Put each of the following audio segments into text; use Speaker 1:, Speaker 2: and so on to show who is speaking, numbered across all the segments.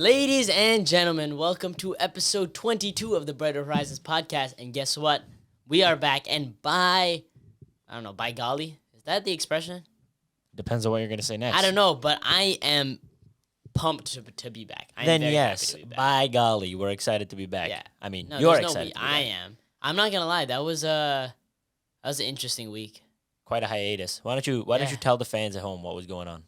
Speaker 1: Ladies and gentlemen, welcome to episode 22 of the Brighter Horizons podcast. And guess what? We are back. And by golly, is that the expression?
Speaker 2: Depends on what you're going to say next.
Speaker 1: I don't know, but I am pumped to be back. I am
Speaker 2: Then
Speaker 1: very
Speaker 2: yes,
Speaker 1: happy to be back.
Speaker 2: by golly, we're excited to be back.
Speaker 1: Yeah.
Speaker 2: I mean,
Speaker 1: No,
Speaker 2: you're
Speaker 1: there's no
Speaker 2: excited
Speaker 1: we.
Speaker 2: to be
Speaker 1: I
Speaker 2: back.
Speaker 1: am. I'm not gonna lie. That was an interesting week.
Speaker 2: Quite a hiatus. Why don't you tell the fans at home what was going on?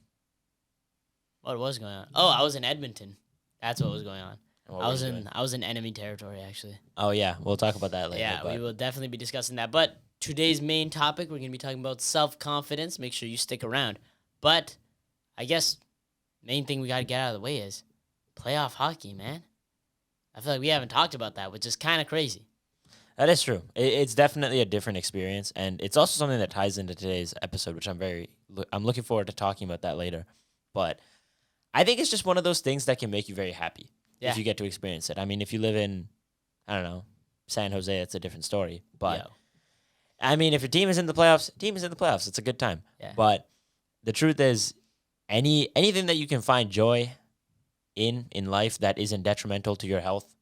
Speaker 1: What was going on? Oh, I was in Edmonton. That's what was going on.
Speaker 2: And what
Speaker 1: I
Speaker 2: were
Speaker 1: was
Speaker 2: you
Speaker 1: in
Speaker 2: doing?
Speaker 1: I was in enemy territory actually.
Speaker 2: Oh yeah, we'll talk about that later.
Speaker 1: Yeah,
Speaker 2: but
Speaker 1: we will definitely be discussing that. But today's main topic, we're going to be talking about self-confidence. Make sure you stick around. But I guess main thing we got to get out of the way is playoff hockey, man. I feel like we haven't talked about that, which is kind of crazy.
Speaker 2: That is true. It's definitely a different experience, and it's also something that ties into today's episode, which I'm looking forward to talking about that later. But I think it's just one of those things that can make you very happy
Speaker 1: Yeah.
Speaker 2: if you get to experience it. I mean, if you live in, I don't know, San Jose, it's a different story. But
Speaker 1: Yo.
Speaker 2: I mean, if your team is in the playoffs, It's a good time.
Speaker 1: Yeah.
Speaker 2: But the truth is, anything that you can find joy in life that isn't detrimental to your health,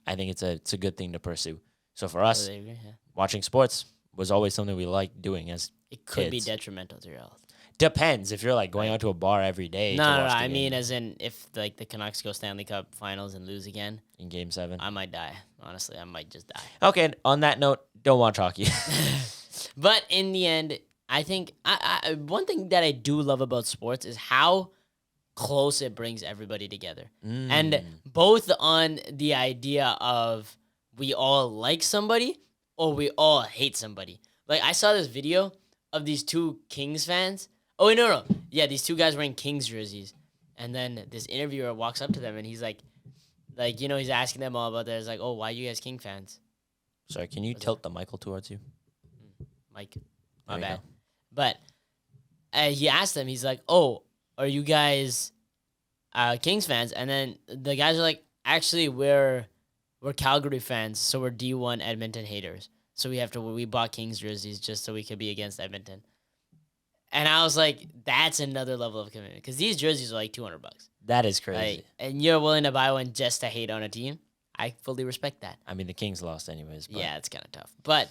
Speaker 2: I think it's a good thing to pursue. So for us,
Speaker 1: Totally agree, yeah.
Speaker 2: watching sports was always something we liked doing as
Speaker 1: It could be
Speaker 2: kids.
Speaker 1: detrimental to your health.
Speaker 2: Depends if you're like going out to a bar every day.
Speaker 1: No,
Speaker 2: to
Speaker 1: no, no.
Speaker 2: watch the
Speaker 1: I mean,
Speaker 2: game
Speaker 1: as in, if like the Canucks go Stanley Cup Finals and lose again,
Speaker 2: in Game 7.
Speaker 1: I might die. Honestly, I might just die.
Speaker 2: Okay, on that note, don't watch hockey.
Speaker 1: But in the end, I think one thing that I do love about sports is how close it brings everybody together. And both on the idea of we all like somebody or we all hate somebody. Like, I saw this video of these two Kings fans. Oh, wait, no. Yeah, these two guys wearing Kings jerseys. And then this interviewer walks up to them and he's like, he's asking them all about that. It's like, oh, why are you guys King fans?
Speaker 2: Sorry, can you tilt the Michael towards you?
Speaker 1: Mike, my
Speaker 2: There you
Speaker 1: bad.
Speaker 2: go.
Speaker 1: But he asked them, he's like, oh, are you guys Kings fans? And then the guys are like, actually, we're Calgary fans, so we're D1 Edmonton haters. So we bought Kings jerseys just so we could be against Edmonton. And I was like, that's another level of commitment because these jerseys are like $200.
Speaker 2: That is crazy.
Speaker 1: Like, and you're willing to buy one just to hate on a team. I fully respect that.
Speaker 2: I mean, the Kings lost anyways. But
Speaker 1: Yeah, it's kind of tough. But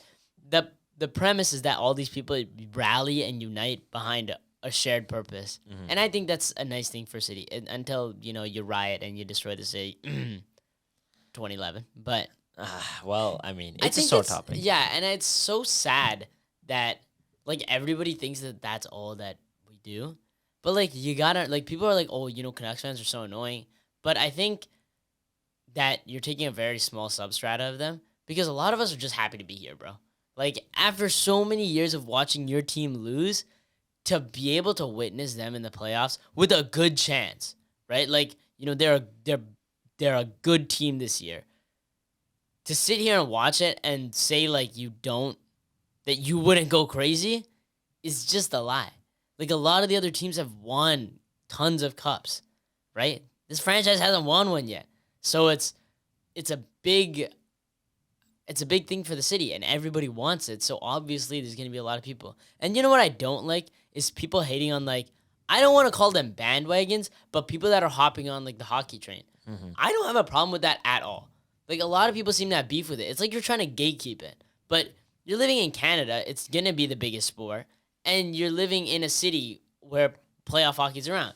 Speaker 1: the premise is that all these people rally and unite behind a shared purpose.
Speaker 2: Mhm.
Speaker 1: And I think that's a nice thing for city until, you riot and you destroy the city 2011. But
Speaker 2: well, I mean,
Speaker 1: I
Speaker 2: it's a
Speaker 1: think
Speaker 2: sore
Speaker 1: that's-
Speaker 2: topic.
Speaker 1: Yeah, and it's so sad that like everybody thinks that that's all that we do. But like you gotta like people are like, oh, Canucks fans are so annoying. But I think that you're taking a very small substrata of them because a lot of us are just happy to be here, bro. Like after so many years of watching your team lose, to be able to witness them in the playoffs with a good chance, right? Like they're a good team this year. To sit here and watch it and say like that you wouldn't go crazy is just a lie. Like a lot of the other teams have won tons of cups, right? This franchise hasn't won one yet. So it's a big thing for the city and everybody wants it. So obviously there's going to be a lot of people. And you know what I don't like is people hating on like I don't want to call them bandwagons, but people that are hopping on like the hockey train.
Speaker 2: Mhm.
Speaker 1: I don't have a problem with that at all. Like a lot of people seem to have beef with it. It's like you're trying to gatekeep it. But you're living in Canada, it's going to be the biggest sport, and you're living in a city where playoff hockey's around.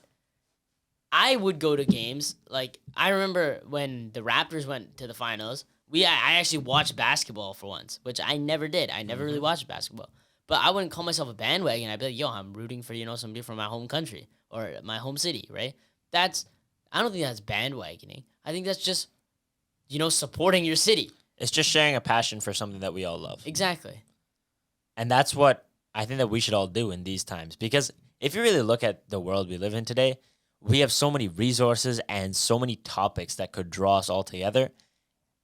Speaker 1: I would go to games. Like I remember when the Raptors went to the finals, I actually watched basketball for once, which I never did. I never really watched basketball. But I wouldn't call myself a bandwagon. I'd be like, yo, I'm rooting for, somebody from my home country or my home city, right? I don't think that's bandwagoning. I think that's just, supporting your city.
Speaker 2: It's just sharing a passion for something that we all love.
Speaker 1: Exactly.
Speaker 2: And that's what I think that we should all do in these times. Because if you really look at the world we live in today, we have so many resources and so many topics that could draw us all together.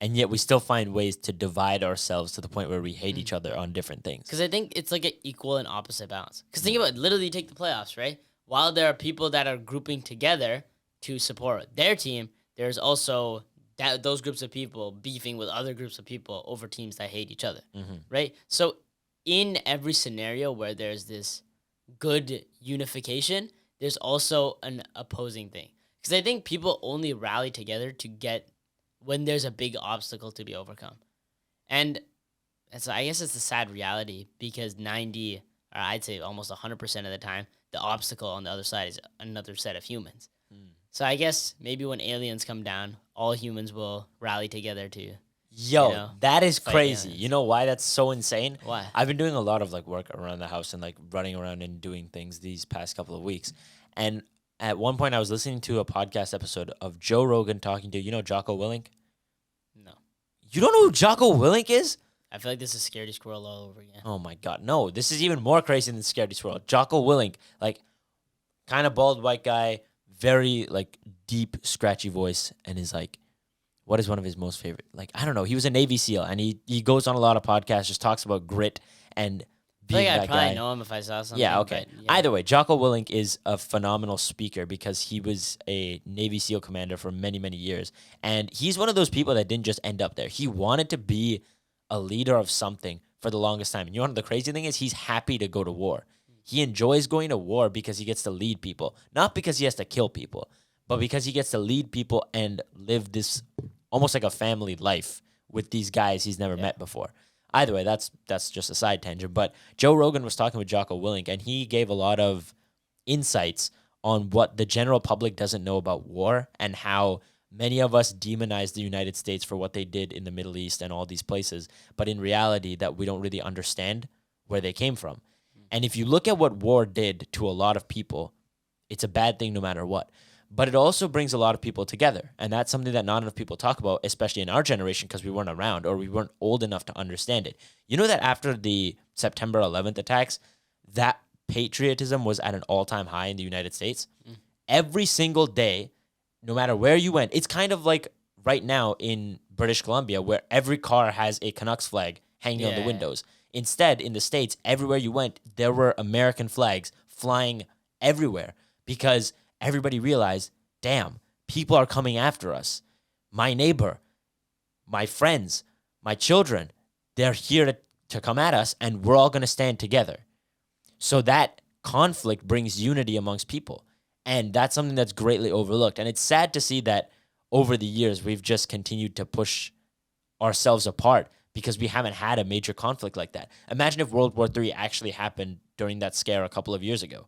Speaker 2: And yet we still find ways to divide ourselves to the point where we hate each other on different things.
Speaker 1: Because I think it's like an equal and opposite balance. Because think about it, literally take the playoffs, right? While there are people that are grouping together to support their team, there's also those groups of people beefing with other groups of people over teams that hate each other, right? So in every scenario where there's this good unification, there's also an opposing thing. Because I think people only rally together to get when there's a big obstacle to be overcome. And I guess it's a sad reality because 90, or I'd say almost 100% of the time, the obstacle on the other side is another set of humans.
Speaker 2: Mm.
Speaker 1: So I guess maybe when aliens come down, all humans will rally together to,
Speaker 2: Yo, that is
Speaker 1: fight
Speaker 2: crazy.
Speaker 1: aliens.
Speaker 2: You know why that's so insane?
Speaker 1: Why?
Speaker 2: I've been doing a lot of like work around the house and like running around and doing things these past couple of weeks. And at one point I was listening to a podcast episode of Joe Rogan talking to, Jocko Willink?
Speaker 1: No.
Speaker 2: You don't know who Jocko Willink is?
Speaker 1: I feel like this is Scaredy Squirrel all over again.
Speaker 2: Oh my god, no. This is even more crazy than Scaredy Squirrel. Jocko Willink, like kind of bald white guy, very like deep, scratchy voice, and is like, what is one of his most favorite? Like, I don't know. He was a Navy SEAL, and he goes on a lot of podcasts, just talks about grit and
Speaker 1: I feel
Speaker 2: being
Speaker 1: like I'd
Speaker 2: that
Speaker 1: probably
Speaker 2: guy.
Speaker 1: know him if I saw something.
Speaker 2: Yeah, okay.
Speaker 1: But, yeah.
Speaker 2: Either way, Jocko Willink is a phenomenal speaker because he was a Navy SEAL commander for many, many years. And he's one of those people that didn't just end up there. He wanted to be a leader of something for the longest time. And you know what the crazy thing is? He's happy to go to war. He enjoys going to war because he gets to lead people, not because he has to kill people, but because he gets to lead people and live this almost like a family life with these guys he's never met before. Either way, that's just a side tangent. But Joe Rogan was talking with Jocko Willink, and he gave a lot of insights on what the general public doesn't know about war and how many of us demonize the United States for what they did in the Middle East and all these places, but in reality that we don't really understand where they came from. And if you look at what war did to a lot of people, it's a bad thing no matter what. But it also brings a lot of people together. And that's something that not enough people talk about, especially in our generation, because we weren't around or we weren't old enough to understand it. You know that after the September 11th attacks, that patriotism was at an all-time high in the United States. Every single day, no matter where you went, it's kind of like right now in British Columbia where every car has a Canucks flag hanging on the windows. Instead, in the States, everywhere you went, there were American flags flying everywhere because everybody realized, damn, people are coming after us. My neighbor, my friends, my children, they're here to come at us, and we're all going to stand together. So that conflict brings unity amongst people. And that's something that's greatly overlooked. And it's sad to see that over the years, we've just continued to push ourselves apart because we haven't had a major conflict like that. Imagine if World War III actually happened during that scare a couple of years ago.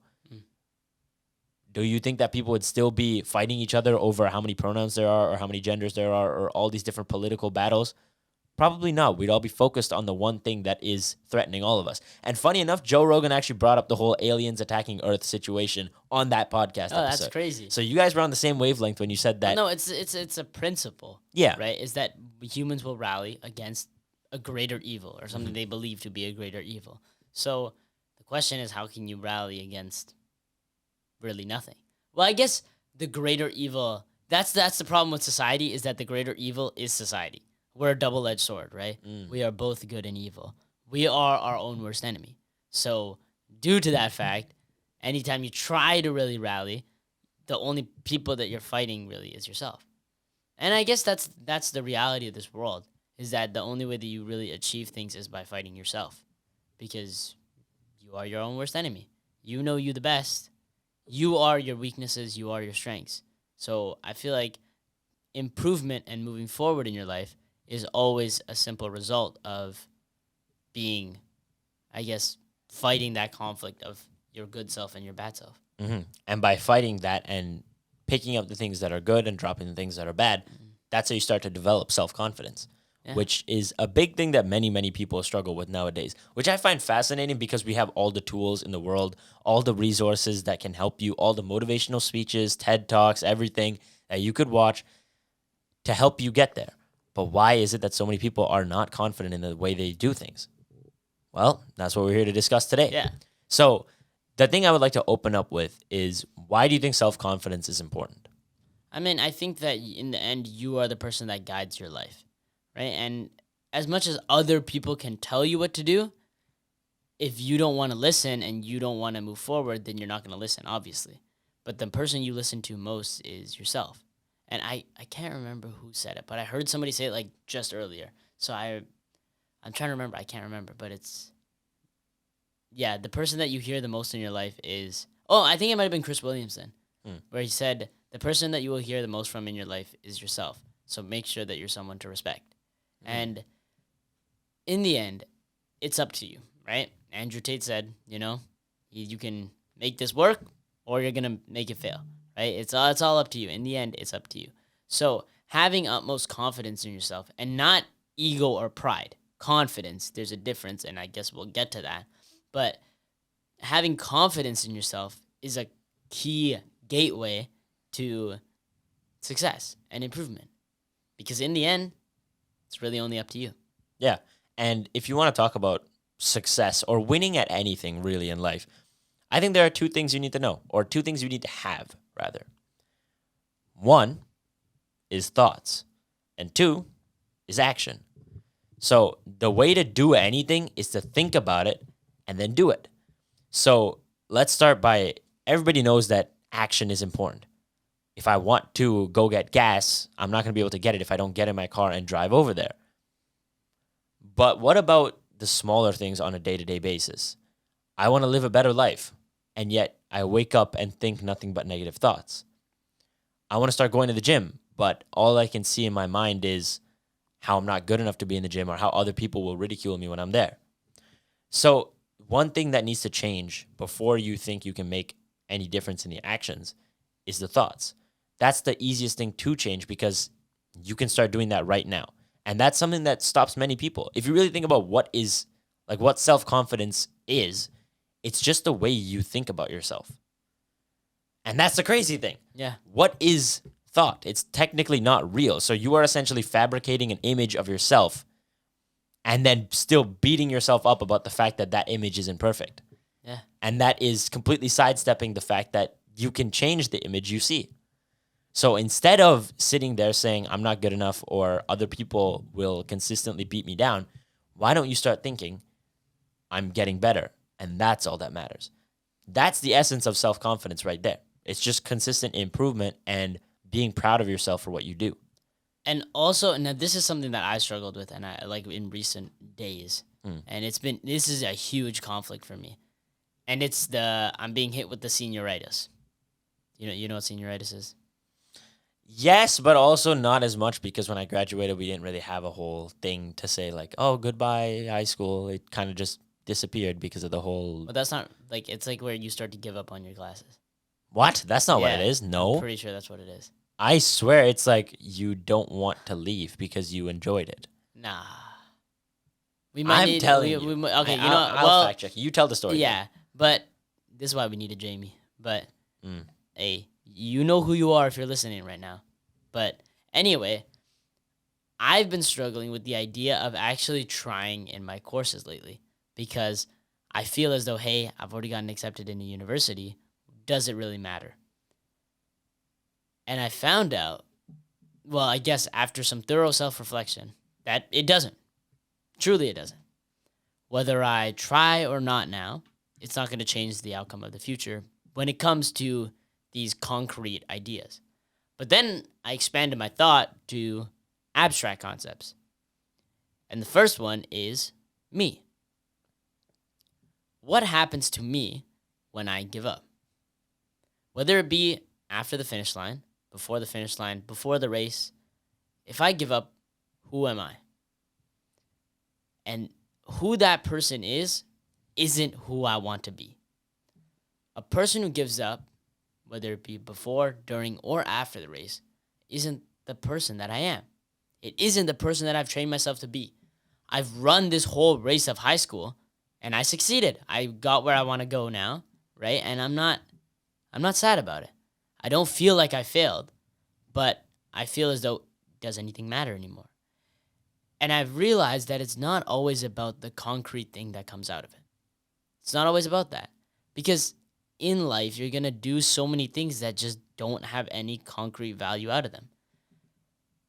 Speaker 2: Do you think that people would still be fighting each other over how many pronouns there are or how many genders there are or all these different political battles? Probably not. We'd all be focused on the one thing that is threatening all of us. And funny enough, Joe Rogan actually brought up the whole aliens attacking Earth situation on that podcast episode.
Speaker 1: That's crazy.
Speaker 2: So you guys were on the same wavelength when you said that.
Speaker 1: No, it's a principle.
Speaker 2: Yeah.
Speaker 1: Right? Is that humans will rally against a greater evil or something they believe to be a greater evil. So the question is, how can you rally against really nothing? Well, I guess the greater evil, that's the problem with society, is that the greater evil is society. We're a double-edged sword, right? We are both good and evil. We are our own worst enemy. So due to that fact, anytime you try to really rally, the only people that you're fighting really is yourself. And I guess that's the reality of this world, is that the only way that you really achieve things is by fighting yourself, because you are your own worst enemy. You know you the best. You are your weaknesses. You are your strengths. So I feel like improvement and moving forward in your life is always a simple result of being, I guess, fighting that conflict of your good self and your bad self.
Speaker 2: Mm-hmm. And by fighting that and picking up the things that are good and dropping the things that are bad, that's how you start to develop self-confidence, which is a big thing that many, many people struggle with nowadays, which I find fascinating because we have all the tools in the world, all the resources that can help you, all the motivational speeches, TED Talks, everything that you could watch to help you get there. But why is it that so many people are not confident in the way they do things? Well, that's what we're here to discuss today.
Speaker 1: Yeah.
Speaker 2: So the thing I would like to open up with is, why do you think self-confidence is important?
Speaker 1: I mean, I think that in the end, you are the person that guides your life, right? And as much as other people can tell you what to do, if you don't want to listen and you don't want to move forward, then you're not going to listen, obviously. But the person you listen to most is yourself. And I can't remember who said it, but I heard somebody say it like just earlier. So I'm trying to remember. I can't remember, but it's, the person that you hear the most in your life is, I think it might have been Chris Williamson, where he said the person that you will hear the most from in your life is yourself. So make sure that you're someone to respect. And in the end, it's up to you, right? Andrew Tate said, you can make this work or you're going to make it fail, right? It's all up to you. In the end, it's up to you. So having utmost confidence in yourself and not ego or pride, confidence, there's a difference, and I guess we'll get to that. But having confidence in yourself is a key gateway to success and improvement. Because in the end, it's really only up to you.
Speaker 2: Yeah. And if you want to talk about success or winning at anything really in life, I think there are two things you need to know, or two things you need to have, rather. One is thoughts, and two is action. So the way to do anything is to think about it and then do it. So let's start by, everybody knows that action is important. If I want to go get gas, I'm not going to be able to get it if I don't get in my car and drive over there. But what about the smaller things on a day-to-day basis? I want to live a better life, and yet I wake up and think nothing but negative thoughts. I want to start going to the gym, but all I can see in my mind is how I'm not good enough to be in the gym or how other people will ridicule me when I'm there. So one thing that needs to change before you think you can make any difference in the actions is the thoughts. That's the easiest thing to change because you can start doing that right now. And that's something that stops many people. If you really think about what self-confidence is, it's just the way you think about yourself. And that's the crazy thing.
Speaker 1: Yeah.
Speaker 2: What is thought? It's technically not real. So you are essentially fabricating an image of yourself and then still beating yourself up about the fact that that image isn't perfect.
Speaker 1: Yeah.
Speaker 2: And that is completely sidestepping the fact that you can change the image you see. So instead of sitting there saying, I'm not good enough or other people will consistently beat me down, why don't you start thinking, I'm getting better? And that's all that matters. That's the essence of self-confidence right there. It's just consistent improvement and being proud of yourself for what you do.
Speaker 1: And also, now this is something that I struggled with and I like in recent days. And this is a huge conflict for me. And it's I'm being hit with the senioritis. You know what senioritis is?
Speaker 2: Yes, but also not as much because when I graduated, we didn't really have a whole thing to say like, oh, goodbye, high school. It kind of just disappeared because of the whole...
Speaker 1: But that's not, like, it's like where you start to give up on your classes.
Speaker 2: What? That's not what it is. No.
Speaker 1: I'm pretty sure that's what it is.
Speaker 2: I swear it's like you don't want to leave because you enjoyed it.
Speaker 1: Nah.
Speaker 2: I'm telling you.
Speaker 1: Okay,
Speaker 2: I'll fact check. You tell the story.
Speaker 1: Yeah, but this is why we needed Jamie. But, hey, you know who you are if you're listening right now. But anyway, I've been struggling with the idea of actually trying in my courses lately because I feel as though, hey, I've already gotten accepted into university. Does it really matter? And I found out, well, I guess after some thorough self-reflection, that it doesn't. Truly, it doesn't. Whether I try or not now, it's not going to change the outcome of the future when it comes to these concrete ideas. But then I expanded my thought to abstract concepts. And the first one is me. What happens to me when I give up? Whether it be after the finish line, before the race, if I give up, who am I? And who that person isn't who I want to be. A person who gives up, whether it be before, during, or after the race, isn't the person that I am. It isn't the person that I've trained myself to be. I've run this whole race of high school, and I succeeded. I got where I want to go now, right? And I'm not sad about it. I don't feel like I failed, but I feel as though, does anything matter anymore? And I've realized that it's not always about the concrete thing that comes out of it. It's not always about that. Because in life, you're going to do so many things that just don't have any concrete value out of them.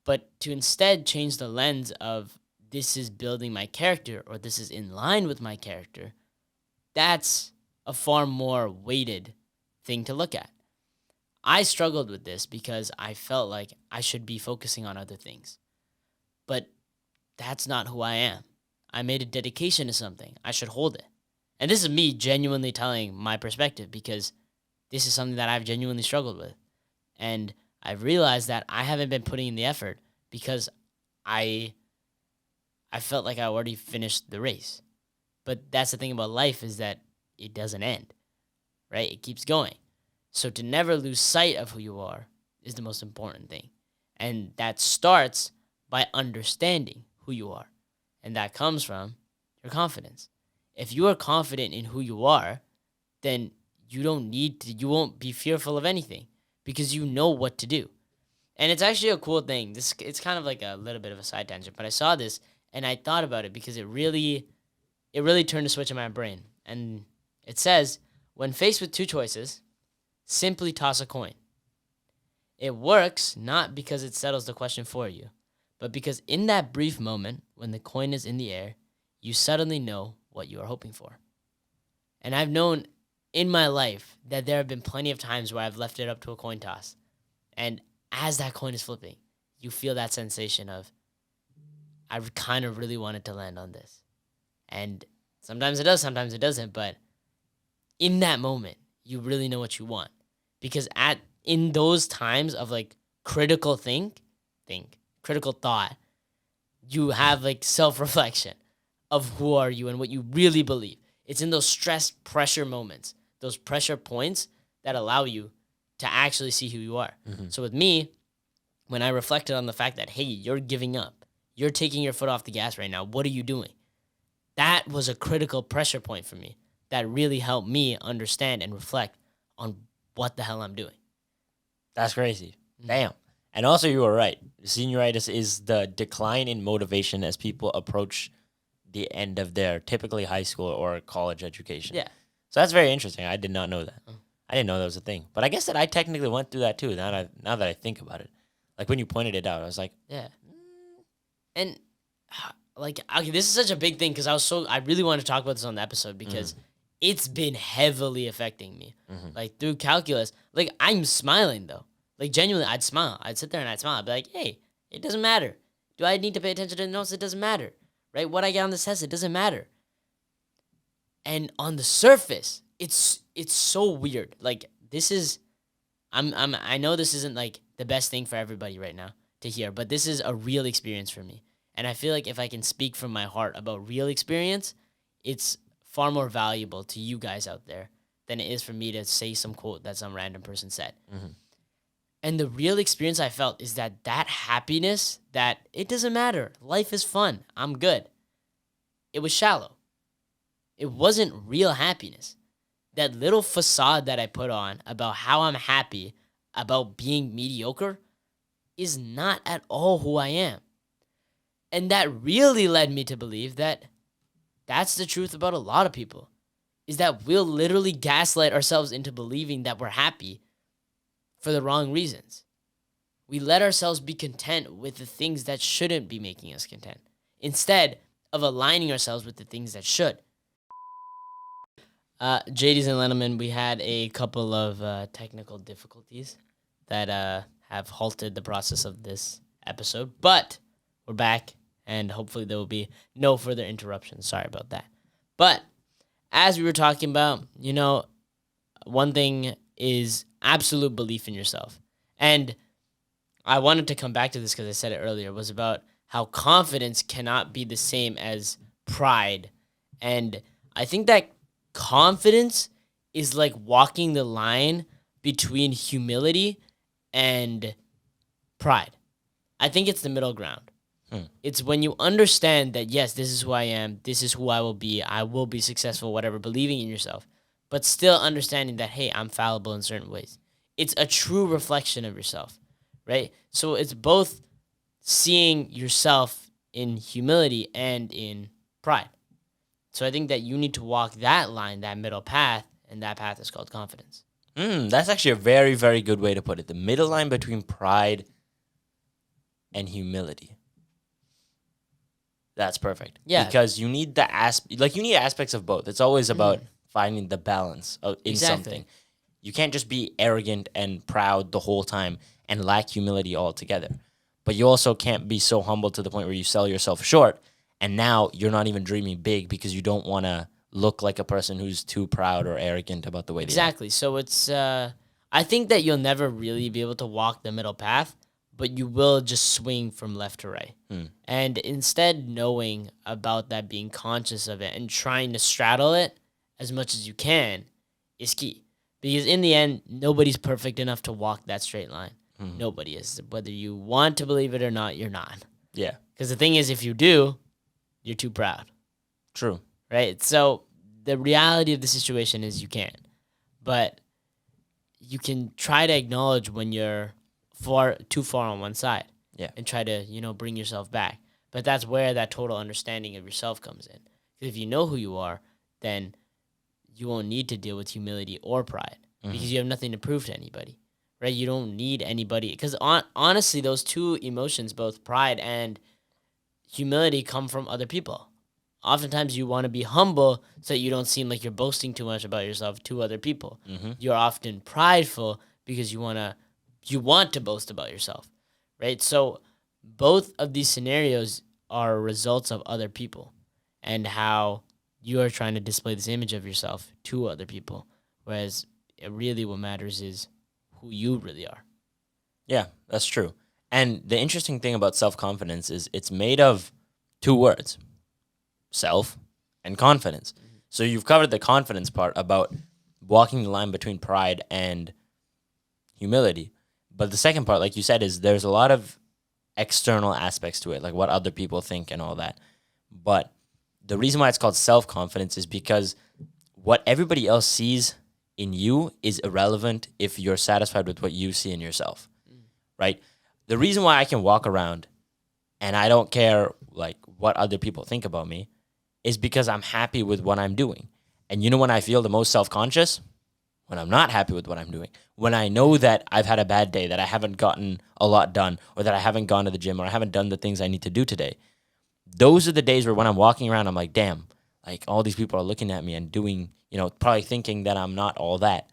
Speaker 1: But to instead change the lens of this is building my character or this is in line with my character, that's a far more weighted thing to look at. I struggled with this because I felt like I should be focusing on other things. But that's not who I am. I made a dedication to something. I should hold it. And this is me genuinely telling my perspective because this is something that I've genuinely struggled with. And I've realized that I haven't been putting in the effort because I felt like I already finished the race. But that's the thing about life is that it doesn't end, right? It keeps going. So to never lose sight of who you are is the most important thing. And that starts by understanding who you are. And that comes from your confidence. If you are confident in who you are, then you won't be fearful of anything because you know what to do. And it's actually a cool thing. It's kind of like a little bit of a side tangent, but I saw this and I thought about it because it really turned a switch in my brain. And it says, when faced with two choices, simply toss a coin. It works not because it settles the question for you, but because in that brief moment when the coin is in the air, you suddenly know what you are hoping for. And I've known in my life that there have been plenty of times where I've left it up to a coin toss. And as that coin is flipping, you feel that sensation of, I kind of really wanted to land on this. And sometimes it does, sometimes it doesn't. But in that moment, you really know what you want. Because in those times of like critical critical thought, you have like self-reflection of who are you and what you really believe. It's in those stress pressure moments, those pressure points that allow you to actually see who you are.
Speaker 2: Mm-hmm.
Speaker 1: So with me, when I reflected on the fact that, hey, you're giving up, you're taking your foot off the gas right now, what are you doing? That was a critical pressure point for me that really helped me understand and reflect on what the hell I'm doing.
Speaker 2: That's crazy. Damn. And also, you were right. Senioritis is the decline in motivation as people approach the end of their typically high school or college education.
Speaker 1: Yeah.
Speaker 2: So that's very interesting. I did not know that. I didn't know that was a thing. But I guess that I technically went through that too. Now that I think about it, like when you pointed it out, I was like,
Speaker 1: yeah. And like, okay, this is such a big thing because I really wanted to talk about this on the episode because it's been heavily affecting me. Like through calculus, like I'm smiling though. Like genuinely, I'd smile. I'd sit there and I'd smile. I'd be like, hey, it doesn't matter. Do I need to pay attention to the notes? It doesn't matter. Right? What I get on this test, it doesn't matter. And on the surface, it's so weird. Like this is, I know this isn't like the best thing for everybody right now to hear, but this is a real experience for me. And I feel like if I can speak from my heart about real experience, it's far more valuable to you guys out there than it is for me to say some quote that some random person said. And the real experience I felt is that happiness, that it doesn't matter. Life is fun. I'm good. It was shallow. It wasn't real happiness. That little facade that I put on about how I'm happy about being mediocre is not at all who I am. And that really led me to believe that that's the truth about a lot of people, is that we'll literally gaslight ourselves into believing that we're happy for the wrong reasons. We let ourselves be content with the things that shouldn't be making us content, instead of aligning ourselves with the things that should. JDs and Lenneman, we had a couple of technical difficulties that have halted the process of this episode, but we're back, and hopefully there will be no further interruptions. Sorry about that. But as we were talking about, one thing is absolute belief in yourself. And I wanted to come back to this because I said it earlier, was about how confidence cannot be the same as pride. And I think that confidence is like walking the line between humility and pride. I think it's the middle ground. It's when you understand that, yes, this is who I am, this is who I will be successful, whatever, believing in yourself, but still understanding that, hey, I'm fallible in certain ways. It's a true reflection of yourself, right? So it's both seeing yourself in humility and in pride. So I think that you need to walk that line, that middle path, and that path is called confidence.
Speaker 2: That's actually a very, very good way to put it. The middle line between pride and humility. That's perfect.
Speaker 1: Yeah.
Speaker 2: Because you need you need aspects of both. It's always about finding the balance in something. You can't just be arrogant and proud the whole time and lack humility altogether. But you also can't be so humble to the point where you sell yourself short, and now you're not even dreaming big because you don't want to look like a person who's too proud or arrogant about the way they
Speaker 1: Exactly. So it's I think that you'll never really be able to walk the middle path, but you will just swing from left to right.
Speaker 2: Hmm.
Speaker 1: And instead, knowing about that, being conscious of it, and trying to straddle it as much as you can is key. Because in the end, nobody's perfect enough to walk that straight line.
Speaker 2: Hmm.
Speaker 1: Nobody is. Whether you want to believe it or not, you're not.
Speaker 2: Yeah.
Speaker 1: Because the thing is, if you do, you're too proud,
Speaker 2: True.
Speaker 1: right? So the reality of the situation is you can't. But you can try to acknowledge when you're too far on one side.
Speaker 2: Yeah.
Speaker 1: And try to, bring yourself back. But that's where that total understanding of yourself comes in. Because if you know who you are, then you won't need to deal with humility or pride because you have nothing to prove to anybody, right? You don't need anybody. Because honestly, those two emotions, both pride and humility, come from other people. Oftentimes, you want to be humble so that you don't seem like you're boasting too much about yourself to other people.
Speaker 2: Mm-hmm.
Speaker 1: You're often prideful because you want to boast about yourself, right? So both of these scenarios are results of other people and how you are trying to display this image of yourself to other people, whereas really what matters is who you really are.
Speaker 2: Yeah, that's true. And the interesting thing about self-confidence is it's made of two words: self and confidence. So you've covered the confidence part about walking the line between pride and humility. But the second part, like you said, is there's a lot of external aspects to it, like what other people think and all that. But the reason why it's called self-confidence is because what everybody else sees in you is irrelevant if you're satisfied with what you see in yourself, right? The reason why I can walk around and I don't care like what other people think about me is because I'm happy with what I'm doing. And you know when I feel the most self-conscious? When I'm not happy with what I'm doing. When I know that I've had a bad day, that I haven't gotten a lot done, or that I haven't gone to the gym, or I haven't done the things I need to do today. Those are the days where when I'm walking around, I'm like, damn, like all these people are looking at me and doing, probably thinking that I'm not all that.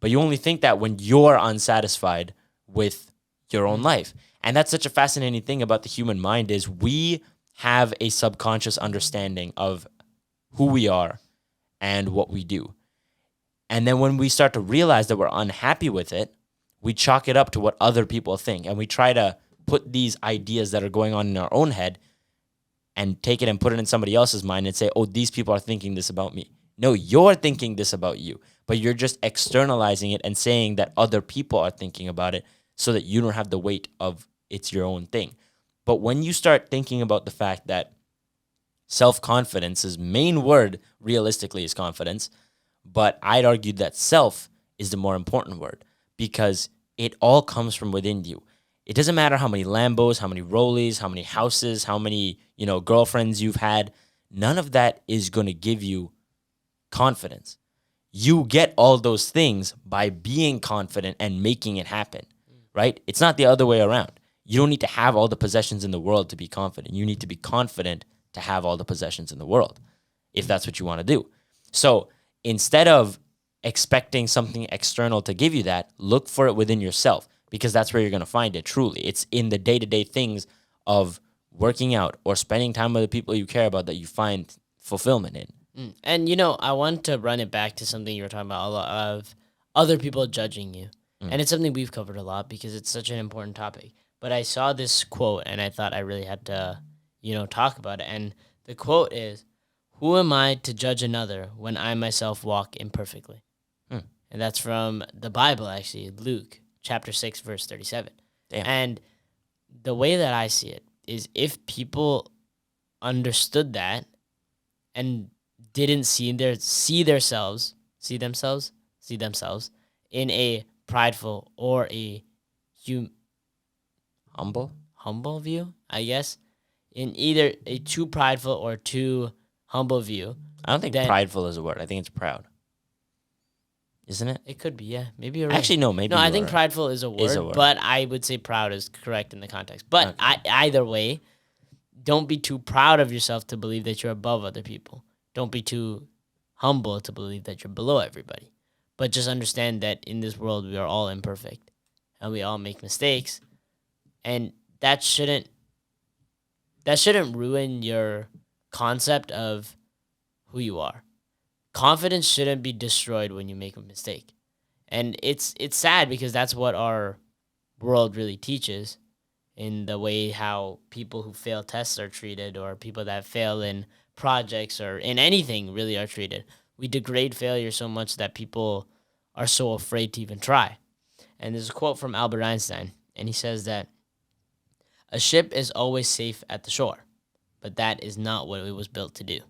Speaker 2: But you only think that when you're unsatisfied with your own life. And that's such a fascinating thing about the human mind is we have a subconscious understanding of who we are and what we do. And then when we start to realize that we're unhappy with it, we chalk it up to what other people think. And we try to put these ideas that are going on in our own head and take it and put it in somebody else's mind and say, oh, these people are thinking this about me. No, you're thinking this about you, but you're just externalizing it and saying that other people are thinking about it so that you don't have the weight of it's your own thing. But when you start thinking about the fact that self-confidence's main word realistically is confidence, but I'd argue that self is the more important word because it all comes from within you. It doesn't matter how many Lambos, how many Rollies, how many houses, how many, girlfriends you've had. None of that is going to give you confidence. You get all those things by being confident and making it happen, right? It's not the other way around. You don't need to have all the possessions in the world to be confident. You need to be confident to have all the possessions in the world, if that's what you want to do. So instead of expecting something external to give you that, look for it within yourself because that's where you're going to find it truly. It's in the day-to-day things of working out or spending time with the people you care about that you find fulfillment in.
Speaker 1: And, I want to run it back to something you were talking about, a lot of other people judging you. And it's something we've covered a lot because it's such an important topic. But I saw this quote and I thought I really had to, talk about it. And the quote is, "Who am I to judge another when I myself walk imperfectly?" And that's from the Bible, actually, Luke chapter 6, verse 37.
Speaker 2: Damn.
Speaker 1: And the way that I see it is if people understood that and didn't see themselves in a prideful or a
Speaker 2: Humble
Speaker 1: view, I guess, in either a too prideful or too humble view.
Speaker 2: I don't think prideful is a word. I think it's proud. Isn't it?
Speaker 1: It could be, yeah. Maybe you're right.
Speaker 2: Actually, no, maybe
Speaker 1: No, I
Speaker 2: you
Speaker 1: think
Speaker 2: are right.
Speaker 1: prideful is a word, but I would say proud is correct in the context. But
Speaker 2: Okay.
Speaker 1: Either way, don't be too proud of yourself to believe that you're above other people. Don't be too humble to believe that you're below everybody. But just understand that in this world, we are all imperfect and we all make mistakes. And that shouldn't ruin your concept of who you are. Confidence shouldn't be destroyed when you make a mistake. And it's sad because that's what our world really teaches in the way how people who fail tests are treated, or people that fail in projects or in anything really are treated. We degrade failure so much that people are so afraid to even try. And there's a quote from Albert Einstein, and he says that a ship is always safe at the shore, but that is not what it was built to do.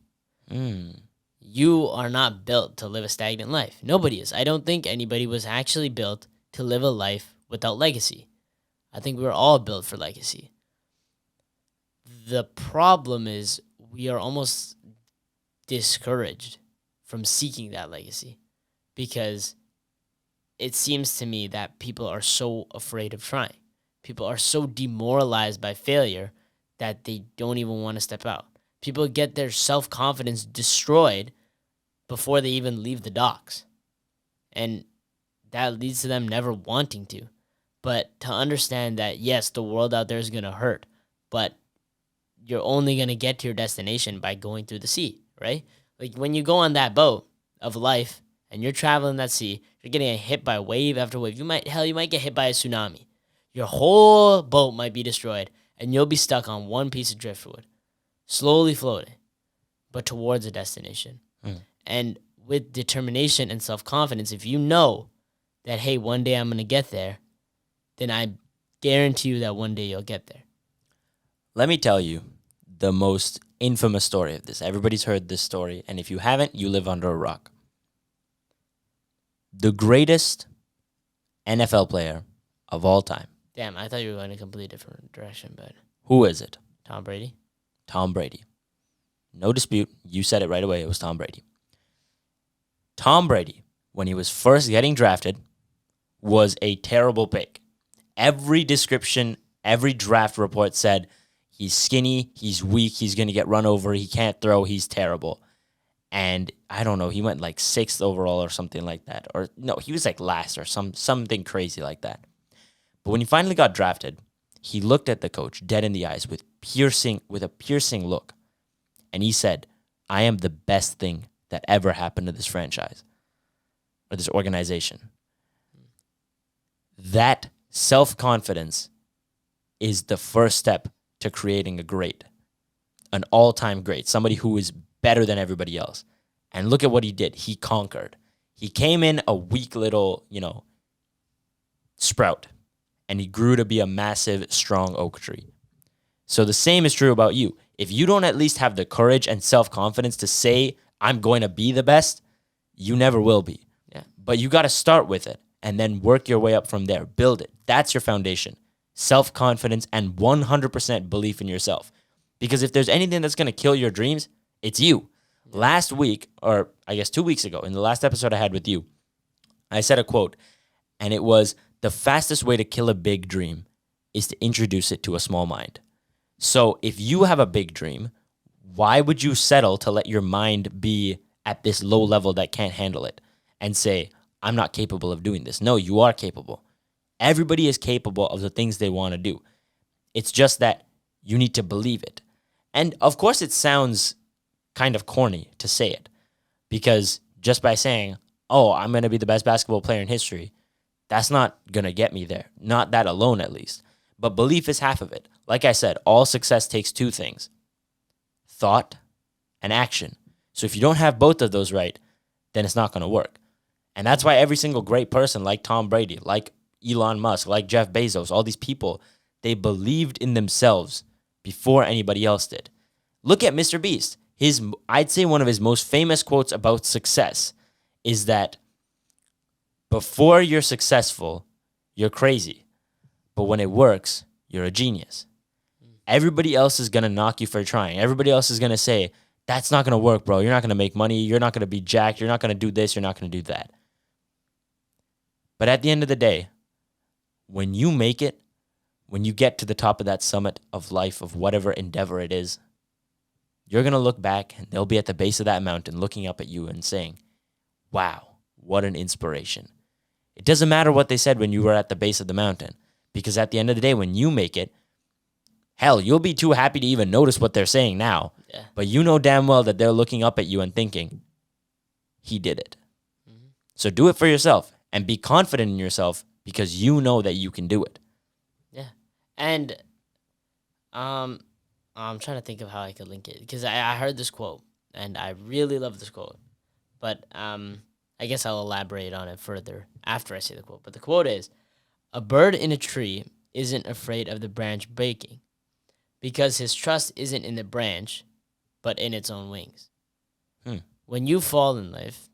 Speaker 2: Mm.
Speaker 1: You are not built to live a stagnant life. Nobody is. I don't think anybody was actually built to live a life without legacy. I think we were all built for legacy. The problem is we are almost discouraged from seeking that legacy because it seems to me that people are so afraid of trying. People are so demoralized by failure that they don't even want to step out. People get their self-confidence destroyed before they even leave the docks. And that leads to them never wanting to. But to understand that, yes, the world out there is going to hurt, but you're only going to get to your destination by going through the sea, right? Like when you go on that boat of life and you're traveling that sea, you're getting hit by wave after wave. You might get hit by a tsunami. Your whole boat might be destroyed and you'll be stuck on one piece of driftwood, slowly floating, but towards a destination.
Speaker 2: Mm.
Speaker 1: And with determination and self-confidence, if you know that, hey, one day I'm going to get there, then I guarantee you that one day you'll get there.
Speaker 2: Let me tell you the most infamous story of this. Everybody's heard this story, and if you haven't, you live under a rock. The greatest NFL player of all time.
Speaker 1: Damn, I thought you were going a completely different direction, but
Speaker 2: Who is it?
Speaker 1: Tom Brady?
Speaker 2: Tom Brady. No dispute. You said it right away. It was Tom Brady. Tom Brady, when he was first getting drafted, was a terrible pick. Every description, every draft report said he's skinny, he's weak, he's going to get run over, he can't throw, he's terrible. And I don't know, he went like 6th overall or something like that. Or no, he was like last or something crazy like that. But when he finally got drafted, he looked at the coach dead in the eyes with a piercing look. And he said, I am the best thing that ever happened to this franchise or this organization. That self-confidence is the first step to creating a great, an all-time great, somebody who is better than everybody else. And look at what he did. He conquered. He came in a weak little, sprout, and he grew to be a massive, strong oak tree. So the same is true about you. If you don't at least have the courage and self-confidence to say, I'm going to be the best, you never will be.
Speaker 1: Yeah.
Speaker 2: But you got to start with it and then work your way up from there. Build it. That's your foundation. Self-confidence and 100% belief in yourself. Because if there's anything that's going to kill your dreams, it's you. Last week, or I guess 2 weeks ago, in the last episode I had with you, I said a quote, and it was, the fastest way to kill a big dream is to introduce it to a small mind. So if you have a big dream, why would you settle to let your mind be at this low level that can't handle it and say, I'm not capable of doing this? No, you are capable. Everybody is capable of the things they want to do. It's just that you need to believe it. And of course it sounds kind of corny to say it, because just by saying, oh, I'm going to be the best basketball player in history, that's not going to get me there. Not that alone, at least. But belief is half of it. Like I said, all success takes two things: thought and action. So if you don't have both of those right, then it's not going to work. And that's why every single great person like Tom Brady, like Elon Musk, like Jeff Bezos, all these people, they believed in themselves before anybody else did. Look at Mr. Beast. I'd say one of his most famous quotes about success is that before you're successful, you're crazy. But when it works, you're a genius. Everybody else is going to knock you for trying. Everybody else is going to say, that's not going to work, bro. You're not going to make money. You're not going to be jacked. You're not going to do this. You're not going to do that. But at the end of the day, when you make it, when you get to the top of that summit of life, of whatever endeavor it is, you're going to look back and they'll be at the base of that mountain looking up at you and saying, wow, what an inspiration. It doesn't matter what they said when you were at the base of the mountain, because at the end of the day, when you make it, hell, you'll be too happy to even notice what they're saying now.
Speaker 1: Yeah.
Speaker 2: But you know damn well that they're looking up at you and thinking, he did it. Mm-hmm. So do it for yourself. and be confident in yourself because you know that you can do it.
Speaker 1: Yeah. And I'm trying to think of how I could link it because I heard this quote and I really love this quote. But I guess I'll elaborate on it further after I say the quote. But the quote is, "A bird in a tree isn't afraid of the branch breaking because his trust isn't in the branch, but in its own wings."
Speaker 2: Hmm.
Speaker 1: When you fall in life,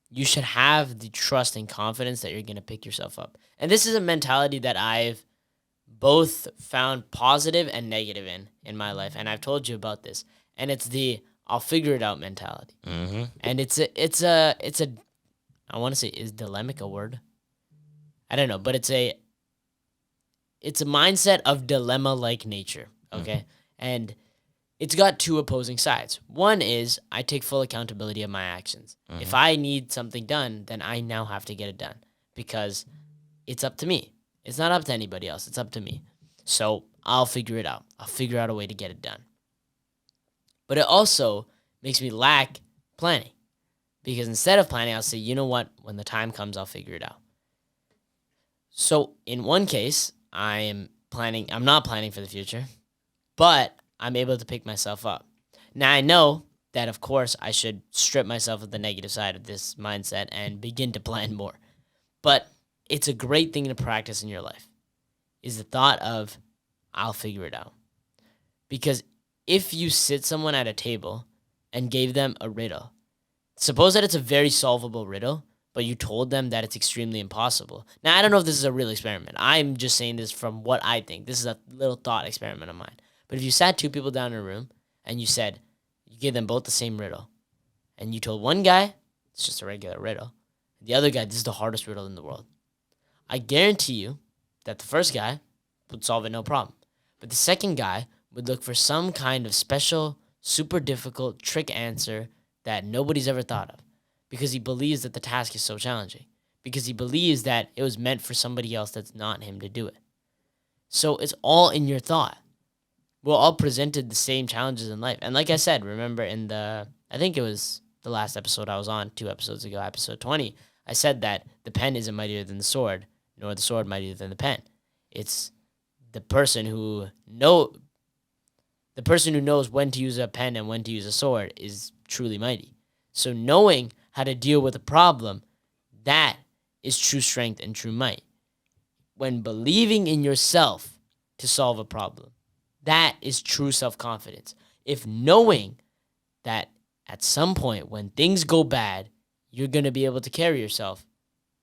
Speaker 1: you should have the trust and confidence that you're going to pick yourself up. And this is a mentality that I've both found positive and negative in my life. And I've told you about this. And it's the I'll figure it out mentality.
Speaker 2: Mm-hmm.
Speaker 1: And it's a I want to say, is dilemic a word? I don't know, but it's a mindset of dilemma like nature, okay? And it's got two opposing sides. One is I take full accountability of my actions. If I need something done, then I now have to get it done because it's up to me. It's not up to anybody else. It's up to me. So I'll figure it out. I'll figure out a way to get it done. But it also makes me lack planning because instead of planning, I'll say, you know what? When the time comes, I'll figure it out. So in one case, I'm not planning for the future, but I'm able to pick myself up. Now I know that, of course, I should strip myself of the negative side of this mindset and begin to plan more. But it's a great thing to practice in your life, is the thought of, I'll figure it out. Because if you sit someone at a table and gave them a riddle, suppose that it's a very solvable riddle, but you told them that it's extremely impossible. Now, I don't know if this is a real experiment. I'm just saying this from what I think. This is a little thought experiment of mine. But if you sat two people down in a room and you gave them both the same riddle, and you told one guy, it's just a regular riddle, the other guy, this is the hardest riddle in the world, I guarantee you that the first guy would solve it no problem. But the second guy would look for some kind of special, super difficult trick answer that nobody's ever thought of because he believes that the task is so challenging, because he believes that it was meant for somebody else that's not him to do it. So it's all in your thought. We're all presented the same challenges in life. And like I said, remember I think it was the last episode I was on 2 episodes ago, episode 20, I said that the pen isn't mightier than the sword, nor the sword mightier than the pen. It's the person who knows when to use a pen and when to use a sword is truly mighty. So knowing how to deal with a problem, that is true strength and true might. When believing in yourself to solve a problem, that is true self-confidence. If knowing that at some point when things go bad, you're going to be able to carry yourself,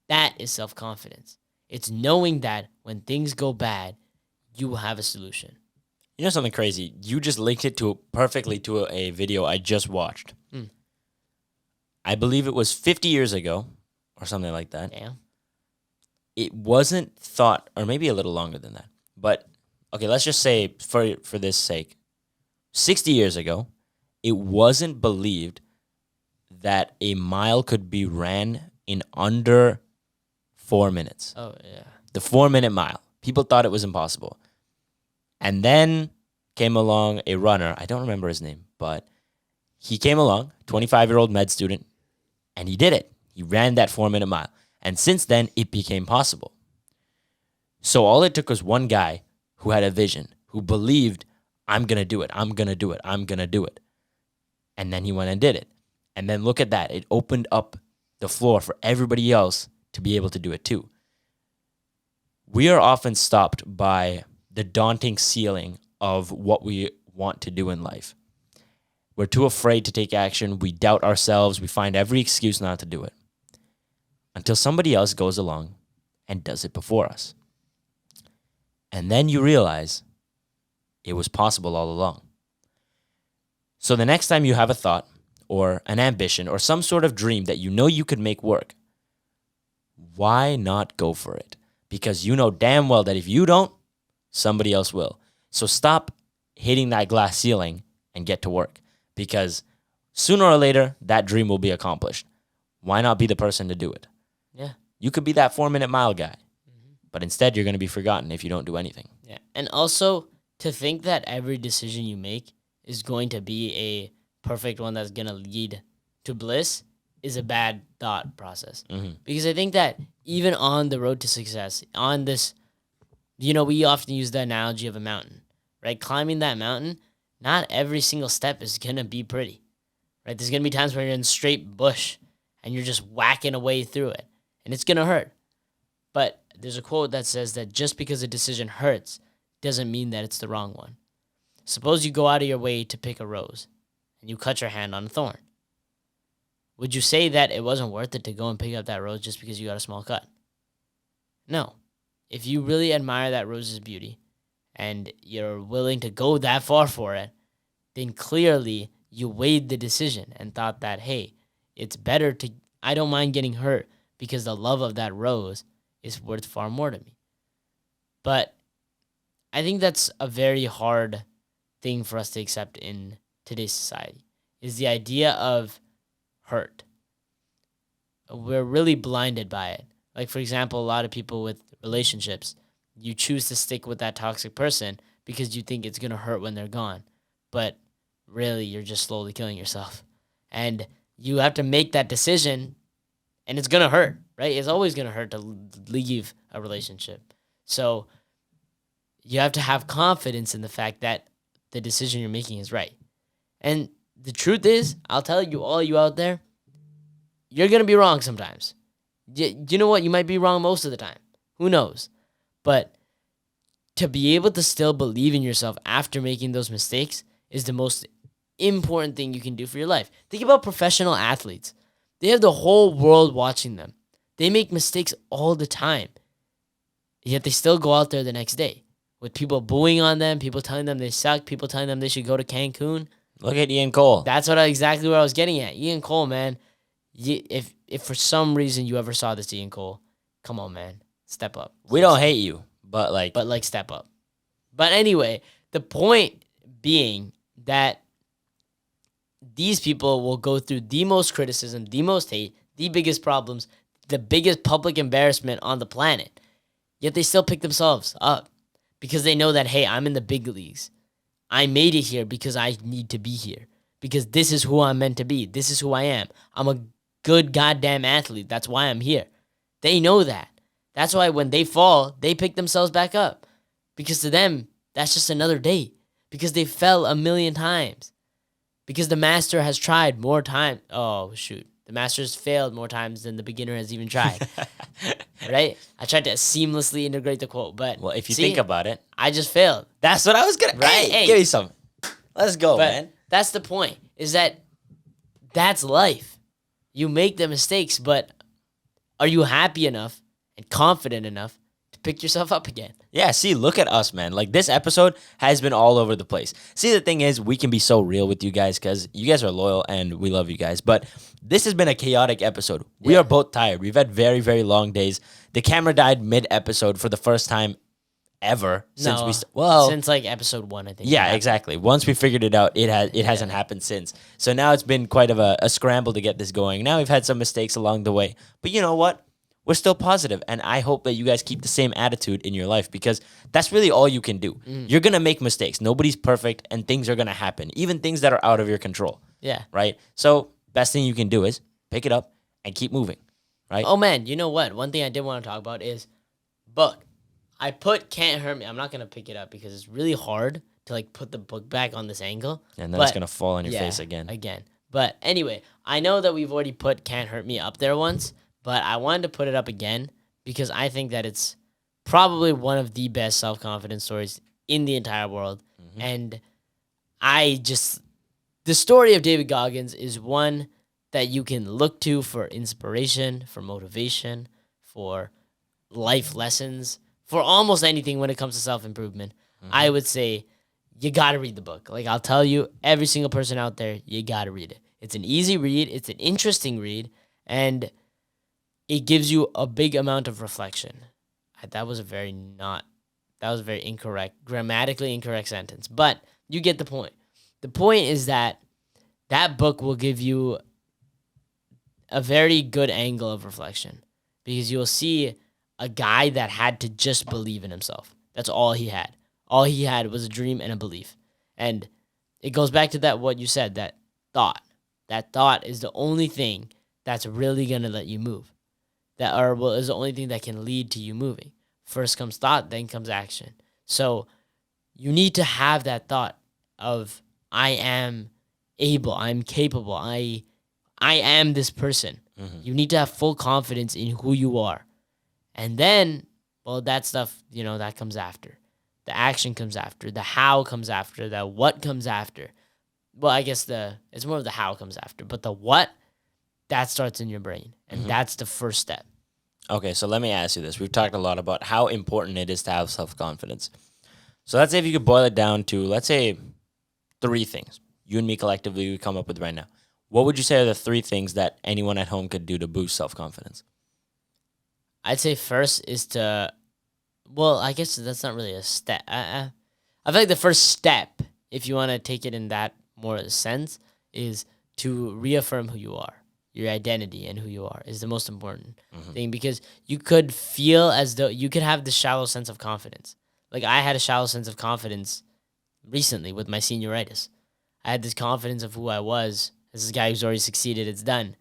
Speaker 1: that is self-confidence. It's knowing that when things go bad, you will have a solution.
Speaker 2: You know something crazy? You just linked it perfectly to a video I just watched. I believe it was 50 years ago or something like that.
Speaker 1: Damn.
Speaker 2: It wasn't thought, or maybe a little longer than that. But, okay, let's just say, for this sake, 60 years ago, it wasn't believed that a mile could be ran in under 4 minutes.
Speaker 1: Oh, yeah.
Speaker 2: The 4-minute mile. People thought it was impossible. And then came along a runner. I don't remember his name, but he came along, 25-year-old med student, and he did it. He ran that 4-minute mile. And since then, it became possible. So all it took was one guy who had a vision, who believed, I'm going to do it, I'm going to do it, I'm going to do it. And then he went and did it. And then look at that. It opened up the floor for everybody else to be able to do it too. We are often stopped by the daunting ceiling of what we want to do in life. We're too afraid to take action. We doubt ourselves. We find every excuse not to do it until somebody else goes along and does it before us. And then you realize it was possible all along. So the next time you have a thought or an ambition or some sort of dream that you know you could make work, why not go for it? Because you know damn well that if you don't, somebody else will. So stop hitting that glass ceiling and get to work. Because sooner or later, that dream will be accomplished. Why not be the person to do it?
Speaker 1: Yeah.
Speaker 2: You could be that 4-minute mile guy. But instead, you're going to be forgotten if you don't do anything.
Speaker 1: Yeah. And also, to think that every decision you make is going to be a perfect one that's going to lead to bliss is a bad thought process.
Speaker 2: Mm-hmm.
Speaker 1: Because I think that even on the road to success, on this, we often use the analogy of a mountain, right? Climbing that mountain, not every single step is going to be pretty, right? There's going to be times where you're in straight bush and you're just whacking away through it, and it's going to hurt. But there's a quote that says that just because a decision hurts doesn't mean that it's the wrong one. Suppose you go out of your way to pick a rose and you cut your hand on a thorn. Would you say that it wasn't worth it to go and pick up that rose just because you got a small cut? No. If you really admire that rose's beauty and you're willing to go that far for it, then clearly you weighed the decision and thought that, hey, it's better to, I don't mind getting hurt because the love of that rose is worth far more to me. But I think that's a very hard thing for us to accept in today's society, is the idea of hurt. We're really blinded by it. Like, for example, a lot of people with relationships, you choose to stick with that toxic person because you think it's going to hurt when they're gone. But really, you're just slowly killing yourself. And you have to make that decision, and it's going to hurt, right? It's always going to hurt to leave a relationship. So you have to have confidence in the fact that the decision you're making is right. And the truth is, I'll tell you, all you out there, you're going to be wrong sometimes. You know what? You might be wrong most of the time. Who knows? But to be able to still believe in yourself after making those mistakes is the most important thing you can do for your life. Think about professional athletes. They have the whole world watching them. They make mistakes all the time. Yet they still go out there the next day with people booing on them, people telling them they suck, people telling them they should go to Cancun.
Speaker 2: Look at Ian Cole.
Speaker 1: That's exactly where I was getting at. Ian Cole, man. If for some reason you ever saw this Ian Cole, come on, man. Step up.
Speaker 2: We don't hate you, but
Speaker 1: step up. But anyway, the point being that these people will go through the most criticism, the most hate, the biggest problems, the biggest public embarrassment on the planet. Yet they still pick themselves up because they know that, hey, I'm in the big leagues. I made it here because I need to be here. Because this is who I'm meant to be. This is who I am. I'm a good goddamn athlete. That's why I'm here. They know that. That's why when they fall, they pick themselves back up. Because to them, that's just another day. Because they fell 1,000,000 times. Because the master has tried more times. Oh, shoot. The master's failed more times than the beginner has even tried. Right? I tried to seamlessly integrate the quote, but...
Speaker 2: Well, if you think about it...
Speaker 1: I just failed.
Speaker 2: That's what I was going to...
Speaker 1: Right?
Speaker 2: Hey, give me some. Let's go, man.
Speaker 1: That's the point, is that that's life. You make the mistakes, but are you happy enough and confident enough to pick yourself up again?
Speaker 2: Yeah, see, look at us, man. Like, this episode has been all over the place. See, the thing is, we can be so real with you guys because you guys are loyal and we love you guys. But this has been a chaotic episode. We are both tired. We've had very, very long days. The camera died mid-episode for the first time ever since
Speaker 1: since like episode 1, I think.
Speaker 2: Yeah, exactly. Once we figured it out, it hasn't happened since. So now it's been quite of a scramble to get this going. Now we've had some mistakes along the way. But you know what? We're still positive, and I hope that you guys keep the same attitude in your life because that's really all you can do. You're going to make mistakes. Nobody's perfect, and things are going to happen, even things that are out of your control.
Speaker 1: Yeah.
Speaker 2: Right? So best thing you can do is pick it up and keep moving, right?
Speaker 1: Oh, man, you know what? One thing I did want to talk about is book. I put Can't Hurt Me. I'm not going to pick it up because it's really hard to like put the book back on this angle.
Speaker 2: And then it's going to fall on your face again.
Speaker 1: But anyway, I know that we've already put Can't Hurt Me up there once, but I wanted to put it up again because I think that it's probably one of the best self-confidence stories in the entire world. Mm-hmm. And the story of David Goggins is one that you can look to for inspiration, for motivation, for life lessons, for almost anything when it comes to self-improvement. Mm-hmm. I would say you got to read the book. Like, I'll tell you, every single person out there, you got to read it. It's an easy read. It's an interesting read. And it gives you a big amount of reflection. That was a very incorrect, grammatically incorrect sentence. But you get the point. The point is that book will give you a very good angle of reflection because you'll see a guy that had to just believe in himself. That's all he had. All he had was a dream and a belief. And it goes back to that, what you said, that thought. That thought is the only thing that's really gonna let you move. That are well is the only thing that can lead to you moving. First comes thought, then comes action. So you need to have that thought of I am able, I'm capable, I am this person.
Speaker 2: Mm-hmm.
Speaker 1: You need to have full confidence in who you are. And then, well, that stuff, that comes after. The action comes after. The how comes after. The what comes after. Well, I guess it's more of the how comes after. But the what, that starts in your brain. And that's the first step.
Speaker 2: Okay, so let me ask you this. We've talked a lot about how important it is to have self-confidence. So let's say if you could boil it down to, let's say, 3 things. You and me collectively we come up with right now. What would you say are the 3 things that anyone at home could do to boost self-confidence?
Speaker 1: I'd say first is to, well, I guess that's not really a step. I feel like the first step, if you want to take it in that more sense, is to reaffirm who you are. Your identity and who you are is the most important thing, because you could feel as though you could have this shallow sense of confidence. Like I had a shallow sense of confidence recently with my senioritis. I had this confidence of who I was as this guy who's already succeeded. It's done,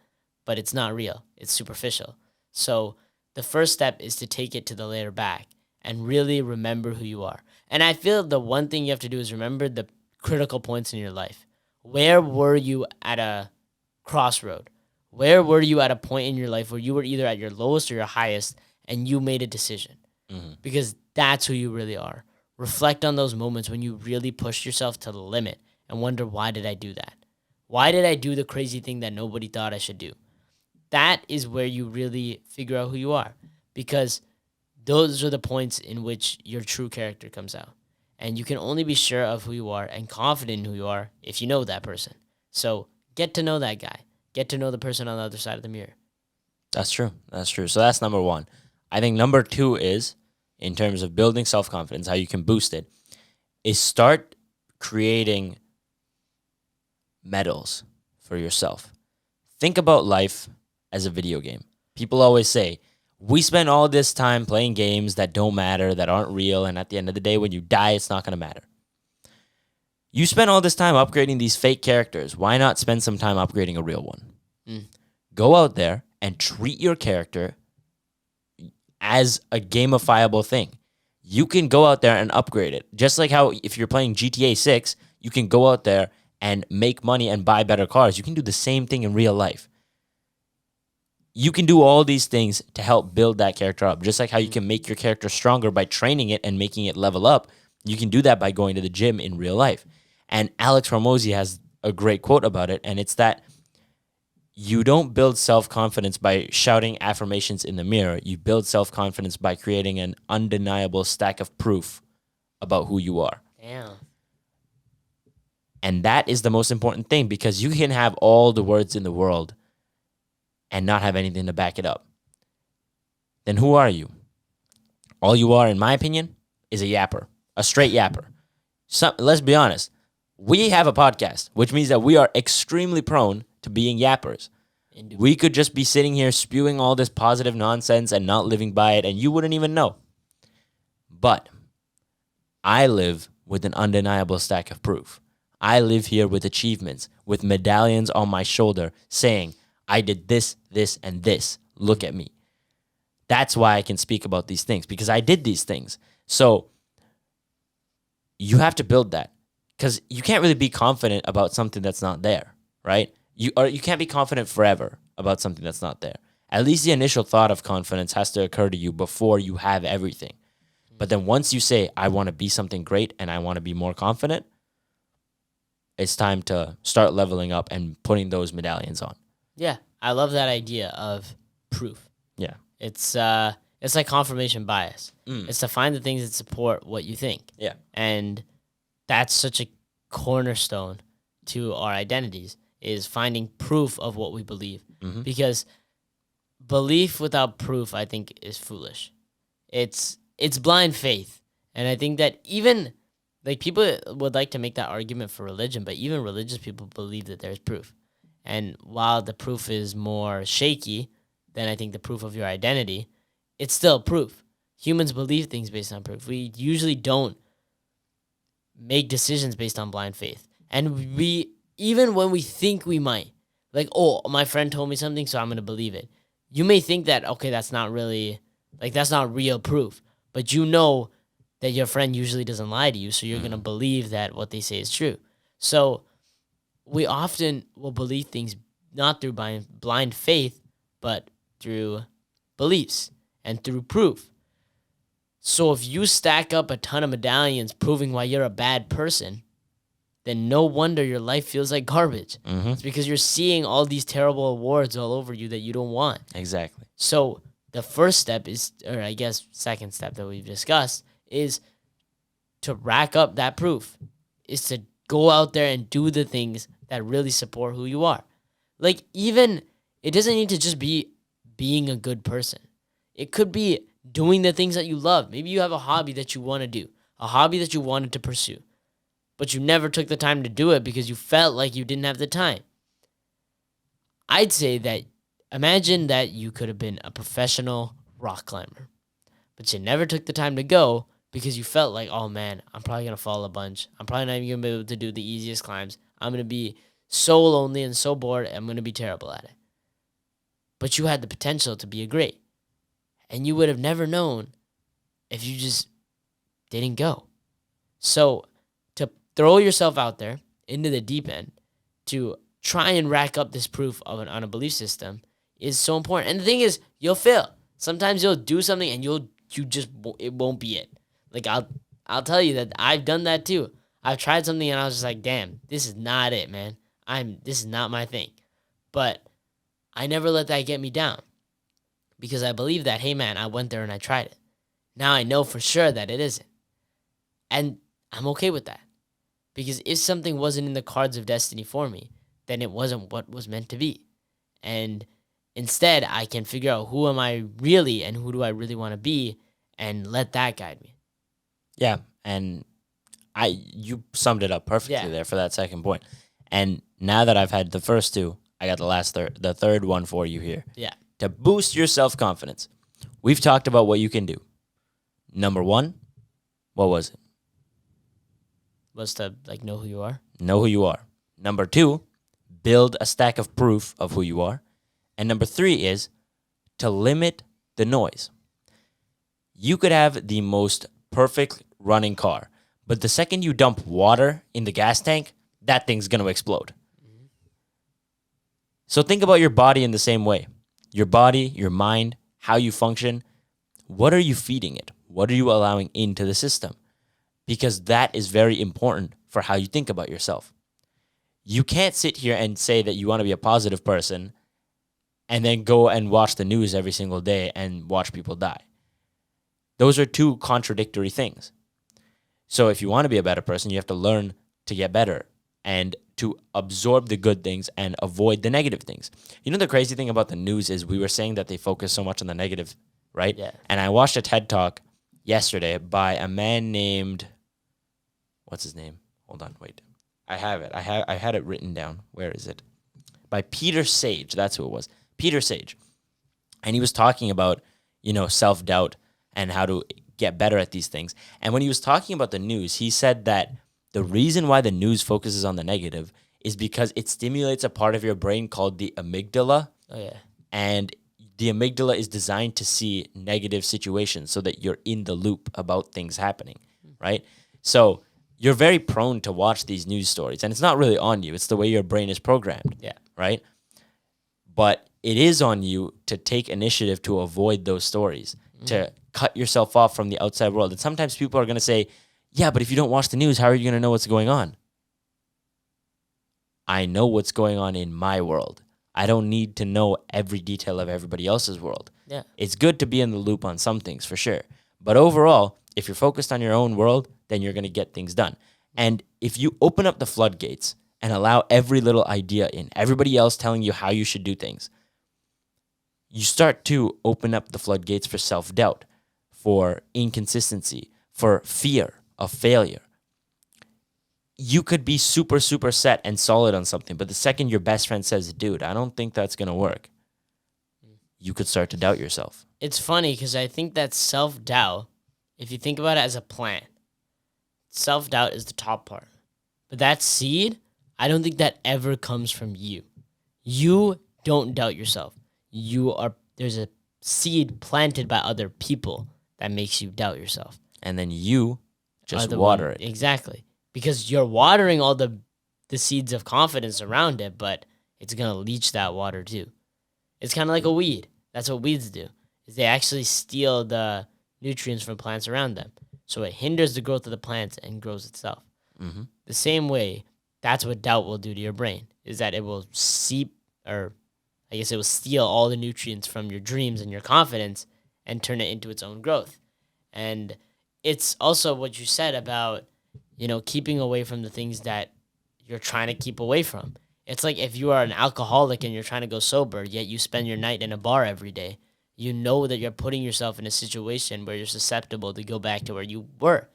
Speaker 1: but it's not real. It's superficial. So the first step is to take it to the layer back and really remember who you are. And I feel the one thing you have to do is remember the critical points in your life. Where were you at a crossroad? Where were you at a point in your life where you were either at your lowest or your highest and you made a decision? Because that's who you really are. Reflect on those moments when you really pushed yourself to the limit and wonder, why did I do that? Why did I do the crazy thing that nobody thought I should do? That is where you really figure out who you are, because those are the points in which your true character comes out. And you can only be sure of who you are and confident in who you are if you know that person. So get to know that guy. Get to know the person on the other side of the mirror.
Speaker 2: That's true. That's true. So that's number 1. I think number 2 is, in terms of building self-confidence, how you can boost it, is start creating medals for yourself. Think about life as a video game. People always say, we spend all this time playing games that don't matter, that aren't real, and at the end of the day, when you die, it's not going to matter. You spend all this time upgrading these fake characters. Why not spend some time upgrading a real one? Go out there and treat your character as a gamifiable thing. You can go out there and upgrade it. Just like how if you're playing GTA 6, you can go out there and make money and buy better cars. You can do the same thing in real life. You can do all these things to help build that character up. Just like how you can make your character stronger by training it and making it level up, you can do that by going to the gym in real life. And Alex Hormozi has a great quote about it, and it's that you don't build self-confidence by shouting affirmations in the mirror. You build self-confidence by creating an undeniable stack of proof about who you are.
Speaker 1: Damn.
Speaker 2: And that is the most important thing, because you can have all the words in the world and not have anything to back it up. Then who are you? All you are, in my opinion, is a yapper, a straight yapper. Let's be honest. We have a podcast, which means that we are extremely prone to being yappers. We could just be sitting here spewing all this positive nonsense and not living by it, and you wouldn't even know. But I live with an undeniable stack of proof. I live here with achievements, with medallions on my shoulder saying, I did this, this, and this. Look at me. That's why I can speak about these things, because I did these things. So you have to build that, because you can't really be confident about something that's not there, right? You can't be confident forever about something that's not there. At least the initial thought of confidence has to occur to you before you have everything. But then once you say, I want to be something great and I want to be more confident, it's time to start leveling up and putting those medallions on.
Speaker 1: Yeah, I love that idea of proof.
Speaker 2: Yeah.
Speaker 1: It's like confirmation bias. It's to find the things that support what you think.
Speaker 2: Yeah.
Speaker 1: And that's such a cornerstone to our identities, is finding proof of what we believe. Because belief without proof, I think, is foolish. It's blind faith. And I think that even, like, people would like to make that argument for religion, but even religious people believe that there's proof. And while the proof is more shaky than I think the proof of your identity, it's still proof. Humans believe things based on proof. We usually don't make decisions based on blind faith. And we, even when we think we might, like, oh, my friend told me something, so I'm gonna believe it. You may think that, okay, that's not really, like, that's not real proof, but you know that your friend usually doesn't lie to you, so you're gonna believe that what they say is true. So we often will believe things not through blind faith, but through beliefs and through proof. So if you stack up a ton of medallions proving why you're a bad person, then no wonder your life feels like garbage.
Speaker 2: Mm-hmm.
Speaker 1: It's because you're seeing all these terrible awards all over you that you don't want.
Speaker 2: Exactly.
Speaker 1: So the first step is, or I guess second step that we've discussed, is to rack up that proof, is to go out there and do the things that really support who you are. Like, even, it doesn't need to just be being a good person. It could be doing the things that you love. Maybe you have a hobby that you want to do, a hobby that you wanted to pursue, but you never took the time to do it because you felt like you didn't have the time. I'd say that, imagine that you could have been a professional rock climber, but you never took the time to go because you felt like, oh man, I'm probably going to fall a bunch. I'm probably not even going to be able to do the easiest climbs. I'm going to be so lonely and so bored. I'm going to be terrible at it. But you had the potential to be a great. And you would have never known if you just didn't go. So to throw yourself out there into the deep end, to try and rack up this proof on a belief system is so important. And the thing is, you'll fail. Sometimes you'll do something and it won't be it. Like, I'll tell you that I've done that too. I've tried something and I was just like, damn, this is not it, man. This is not my thing. But I never let that get me down because I believe that, hey man, I went there and I tried it. Now I know for sure that it isn't. And I'm okay with that. Because if something wasn't in the cards of destiny for me, then it wasn't what was meant to be. And instead, I can figure out who am I really and who do I really want to be and let that guide me.
Speaker 2: Yeah, and you summed it up perfectly there for that second point. And now that I've had the first two, I got the third one for you here.
Speaker 1: Yeah.
Speaker 2: To boost your self-confidence, we've talked about what you can do. Number one, what was it?
Speaker 1: Was to know who you are.
Speaker 2: Know who you are. Number two, build a stack of proof of who you are. And number three is to limit the noise. You could have the most perfect running car, but the second you dump water in the gas tank, that thing's going to explode. Mm-hmm. So think about your body in the same way. Your body, your mind, how you function. What are you feeding it? What are you allowing into the system? Because that is very important for how you think about yourself. You can't sit here and say that you want to be a positive person and then go and watch the news every single day and watch people die. Those are two contradictory things. So if you want to be a better person, you have to learn to get better and to absorb the good things and avoid the negative things. You know, the crazy thing about the news is we were saying that they focus so much on the negative, right?
Speaker 1: Yeah.
Speaker 2: And I watched a TED Talk yesterday by a man named, what's his name? Hold on, wait. I have it. I had it written down. Where is it? By Peter Sage. That's who it was. Peter Sage. And he was talking about, self-doubt and how to get better at these things. And when he was talking about the news, he said that the reason why the news focuses on the negative is because it stimulates a part of your brain called the amygdala.
Speaker 1: Oh, yeah.
Speaker 2: And the amygdala is designed to see negative situations so that you're in the loop about things happening, right? So you're very prone to watch these news stories, and it's not really on you. It's the way your brain is programmed, right? But it is on you to take initiative to avoid those stories, to cut yourself off from the outside world. And sometimes people are going to say, yeah, but if you don't watch the news, how are you going to know what's going on? I know what's going on in my world. I don't need to know every detail of everybody else's world.
Speaker 1: Yeah.
Speaker 2: It's good to be in the loop on some things, for sure. But overall, if you're focused on your own world, then you're going to get things done. And if you open up the floodgates and allow every little idea in, everybody else telling you how you should do things, you start to open up the floodgates for self-doubt, for inconsistency, for fear of failure. You could be super, super set and solid on something, but the second your best friend says, dude, I don't think that's going to work, you could start to doubt yourself.
Speaker 1: It's funny because I think that self-doubt, if you think about it as a plant, self-doubt is the top part. But that seed, I don't think that ever comes from you. You don't doubt yourself. There's a seed planted by other people that makes you doubt yourself.
Speaker 2: And then you just
Speaker 1: Other
Speaker 2: water
Speaker 1: one,
Speaker 2: it.
Speaker 1: exactly, because you're watering all the seeds of confidence around it, but it's gonna leach that water too. It's kind of like a weed. That's what weeds do. Is they actually steal the nutrients from plants around them, so it hinders the growth of the plants and grows itself.
Speaker 2: Mm-hmm.
Speaker 1: The same way, that's what doubt will do to your brain. Is that it will or I guess it will steal all the nutrients from your dreams and your confidence and turn it into its own growth. And it's also what you said about, keeping away from the things that you're trying to keep away from. It's like if you are an alcoholic and you're trying to go sober, yet you spend your night in a bar every day, you know that you're putting yourself in a situation where you're susceptible to go back to where you were.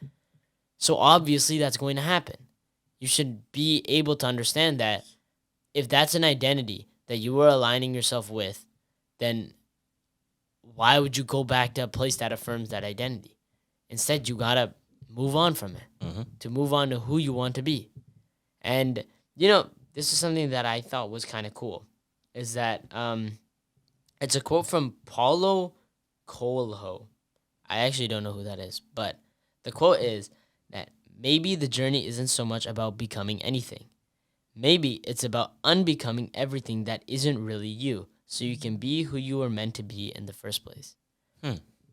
Speaker 1: So obviously that's going to happen. You should be able to understand that if that's an identity that you are aligning yourself with, then why would you go back to a place that affirms that identity? Instead, you gotta move on from it to move on to who you want to be. And this is something that I thought was kind of cool. Is that it's a quote from Paulo Coelho. I actually don't know who that is, but the quote is that maybe the journey isn't so much about becoming anything. Maybe it's about unbecoming everything that isn't really you, so you can be who you were meant to be in the first place.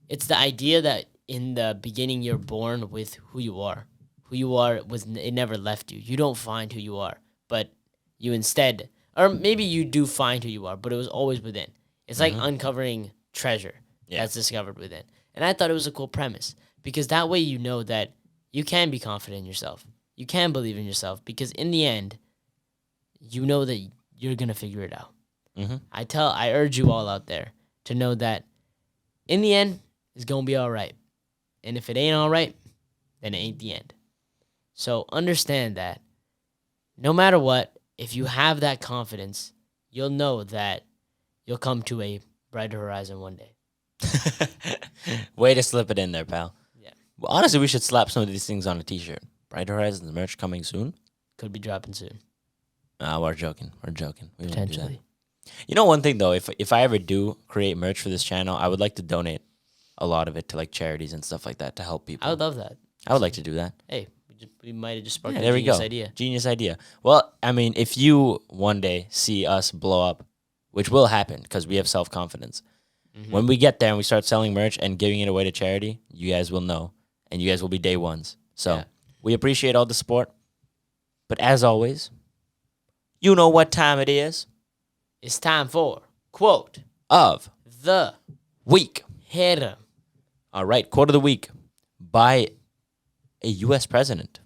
Speaker 1: It's the idea that in the beginning you're born with who you are. Who you are it never left you. You don't find who you are, but you instead, or maybe you do find who you are, but it was always within. It's like uncovering treasure that's discovered within. And I thought it was a cool premise because that way you know that you can be confident in yourself. You can believe in yourself because in the end, you know that you're going to figure it out. I urge you all out there to know that in the end, it's going to be all right. And if it ain't all right, then it ain't the end. So understand that no matter what, if you have that confidence, you'll know that you'll come to a brighter horizon one day.
Speaker 2: Way to slip it in there, pal.
Speaker 1: Yeah.
Speaker 2: Well, honestly, we should slap some of these things on a t-shirt. Bright Horizons merch coming soon.
Speaker 1: Could be dropping soon.
Speaker 2: We're joking. We're joking. We won't do that.
Speaker 1: Potentially.
Speaker 2: You know one thing though, if I ever do create merch for this channel, I would like to donate a lot of it to like charities and stuff like that to help people.
Speaker 1: I would love that.
Speaker 2: I would like to do that.
Speaker 1: Hey, we might have just sparked
Speaker 2: Yeah,
Speaker 1: a
Speaker 2: there we
Speaker 1: genius
Speaker 2: go.
Speaker 1: idea.
Speaker 2: Genius idea. Well, I mean, if you one day see us blow up, which will happen because we have self-confidence, when we get there and we start selling merch and giving it away to charity, you guys will know, and you guys will be day ones. So we appreciate all the support. But as always, you know what time it is.
Speaker 1: It's time for quote
Speaker 2: Of
Speaker 1: the
Speaker 2: week.
Speaker 1: hit 'em.
Speaker 2: All right, quote of the week by a U.S. president.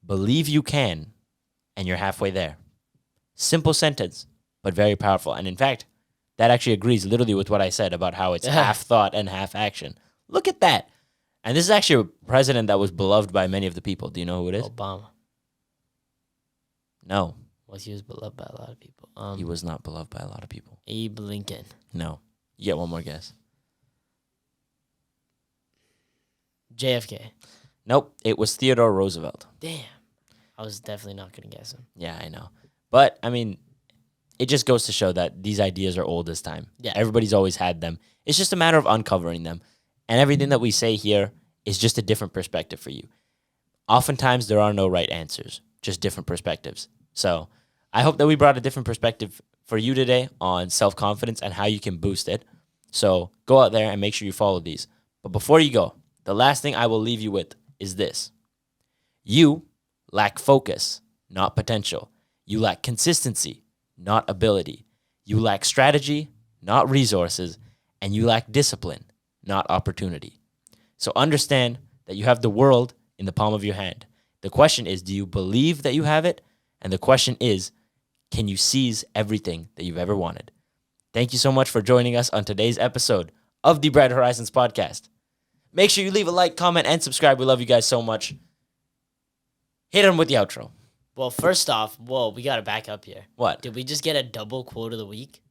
Speaker 2: Believe you can, and you're halfway there. Simple sentence, but very powerful. And in fact, that actually agrees literally with what I said about how it's half thought and half action. Look at that. And this is actually a president that was beloved by many of the people. Do you know who it is?
Speaker 1: Obama.
Speaker 2: No.
Speaker 1: Was he was beloved by a lot of people.
Speaker 2: He was not beloved by a lot of people.
Speaker 1: Abe Lincoln.
Speaker 2: No. You get one more guess.
Speaker 1: JFK.
Speaker 2: Nope. It was Theodore Roosevelt.
Speaker 1: Damn. I was definitely not going to guess him.
Speaker 2: Yeah, I know. But, I mean, it just goes to show that these ideas are old as time.
Speaker 1: Yeah.
Speaker 2: Everybody's always had them. It's just a matter of uncovering them. And everything that we say here is just a different perspective for you. Oftentimes, there are no right answers, just different perspectives. So I hope that we brought a different perspective for you today on self-confidence and how you can boost it. So go out there and make sure you follow these. But before you go, the last thing I will leave you with is this. You lack focus, not potential. You lack consistency, not ability. You lack strategy, not resources. And you lack discipline, not opportunity. So understand that you have the world in the palm of your hand. The question is, do you believe that you have it? And the question is, can you seize everything that you've ever wanted? Thank you so much for joining us on today's episode of the Bright Horizons podcast. Make sure you leave a like, comment, and subscribe. We love you guys so much. Hit them with the outro.
Speaker 1: Well, first off, we got to back up here.
Speaker 2: What?
Speaker 1: Did we just get a double quote of the week?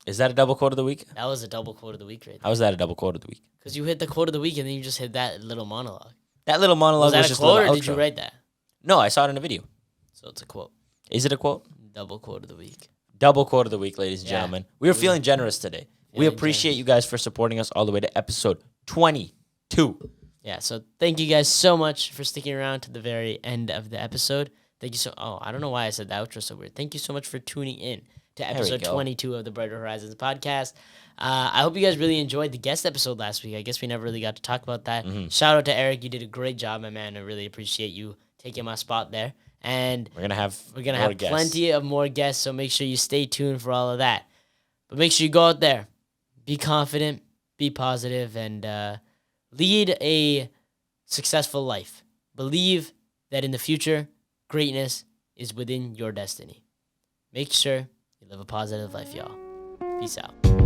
Speaker 2: Is that a double quote of the week?
Speaker 1: That was a double quote of the week right there.
Speaker 2: How is that a double quote of the week?
Speaker 1: Because you hit the quote of the week and then you just hit that little monologue.
Speaker 2: That little monologue
Speaker 1: Was that
Speaker 2: was
Speaker 1: a
Speaker 2: just
Speaker 1: quote
Speaker 2: a
Speaker 1: or
Speaker 2: little
Speaker 1: did you
Speaker 2: outro.
Speaker 1: write that?
Speaker 2: No, I saw it in a video.
Speaker 1: So it's a quote.
Speaker 2: Is it a quote?
Speaker 1: Double quote of the week.
Speaker 2: Double quote of the week, ladies and
Speaker 1: Yeah.
Speaker 2: gentlemen. We were feeling generous today. We
Speaker 1: Feeling
Speaker 2: appreciate
Speaker 1: generous.
Speaker 2: you guys for supporting us all the way to episode 22.
Speaker 1: Yeah, so thank you guys so much for sticking around to the very end of the episode. Thank you so. Oh, I don't know why I said the outro so weird. Thank you so much for tuning in to
Speaker 2: we
Speaker 1: episode
Speaker 2: go.
Speaker 1: 22 of the Brighter Horizons podcast. I hope you guys really enjoyed the guest episode last week. I guess we never really got to talk about that. Shout out to Eric. You did a great job, my man. I really appreciate you taking my spot there. And
Speaker 2: We're gonna have
Speaker 1: have
Speaker 2: guests.
Speaker 1: plenty of more guests, so make sure you stay tuned for all of that. But make sure you go out there, be confident, be positive, and lead a successful life. Believe that in the future, greatness is within your destiny. Make sure you live a positive life, y'all. Peace out.